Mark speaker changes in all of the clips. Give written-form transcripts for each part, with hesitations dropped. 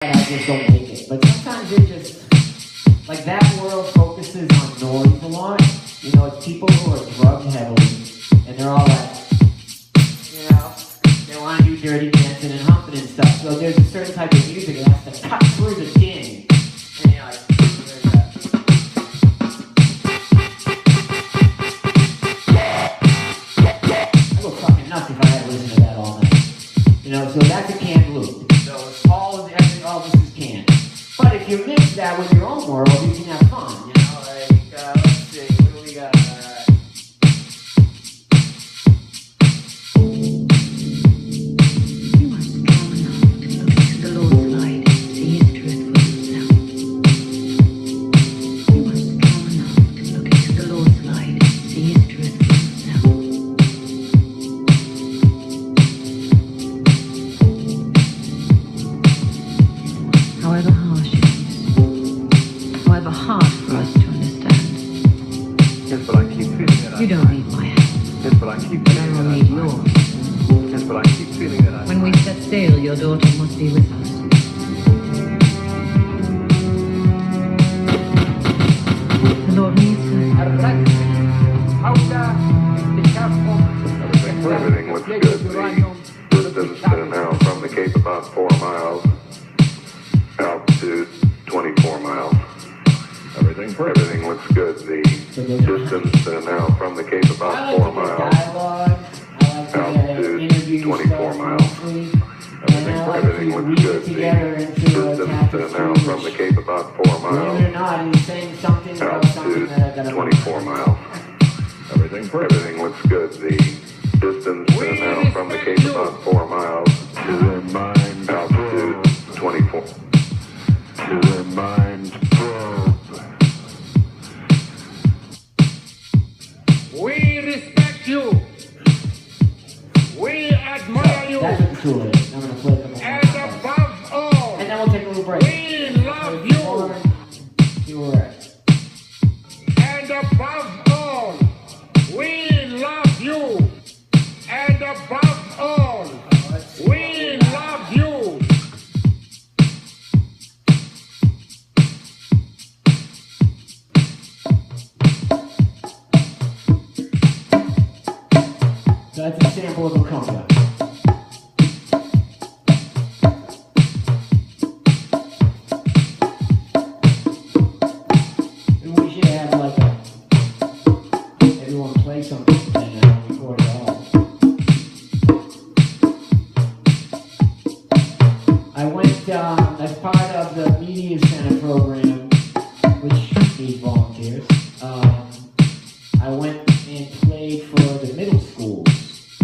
Speaker 1: I just don't make it. But sometimes it just, like that world focuses on noise a lot. You know, it's people who are drugged heavily, and they're all like, you know, they want to do dirty dancing and humping and stuff. So there's a certain type of music that has to cut through the din. And you're like, I go fucking nuts if I had to listen to that all night. You know, so that's a canned loop. So it's all this is canned. But if you mix that with your own world, you can have fun. You know, like, let's see, what do we got?
Speaker 2: You don't need my help.
Speaker 3: Yes, but I keep feeling
Speaker 2: I will
Speaker 3: that
Speaker 2: need yours.
Speaker 3: Yes, but I keep feeling that
Speaker 2: When we set sail, your daughter must be with us. The Lord needs her.
Speaker 3: Everything looks good. The distance now from the Cape about 4 miles. Altitude 24 miles. Everything looks good. The distance now from the Cape about 4 miles. Altitude 24 miles. Everything looks good. The distance now from the Cape about 4 miles. Altitude 24 miles. Everything looks good. The distance now from the Cape about 4 miles. Altitude 24. To their mind probe.
Speaker 4: We respect you. We admire you.
Speaker 1: That's what the tool is. I'm going to play a couple
Speaker 4: And above all,
Speaker 1: and then we'll take a little break.
Speaker 4: we love you.
Speaker 1: You're right.
Speaker 4: And above all, we love you. And above all, we love you.
Speaker 1: So that's a sample of a conga. Maybe we should have like everyone play something and record it all. I went as part of the Media Center program, which needs volunteers. I went and played for the middle schools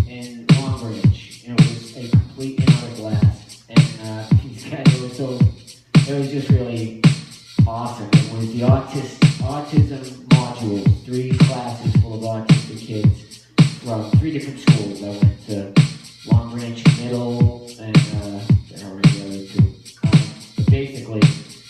Speaker 1: in Long Branch, and it was a complete and utter blast. And these guys, it was just really awesome. It was the autism modules, 3 classes full of autistic kids from 3 different schools. I went to Long Branch Middle, and I don't remember the other 2. But basically,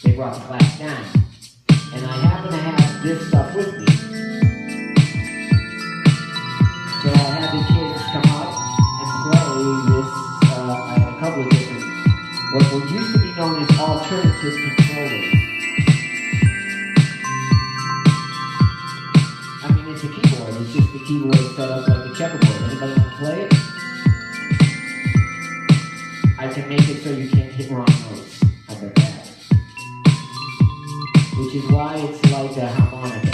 Speaker 1: they brought the class down. And I happen to have this stuff with me. So I had the kids come up and play this, I had a couple of different, what used to be known as alternative controllers. I mean, it's a keyboard, it's just the keyboard set up like a checkerboard. Anybody want to play it? I can make it so you can't hit wrong notes. How about that? Which is why it's like a harmonica.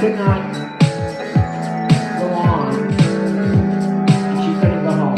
Speaker 1: could not go on, and she couldn't go home.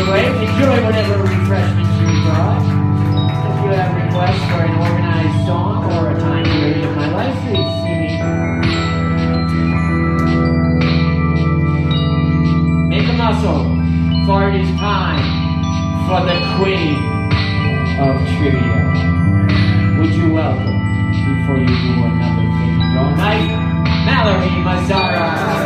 Speaker 1: break. Enjoy whatever refreshments you brought. If you have requests for an organized song or a time period of my life, please see me. Make a muscle, for it is time for the Queen of Trivia. Would you welcome, before you do another thing, your night, Mallory Mazzara?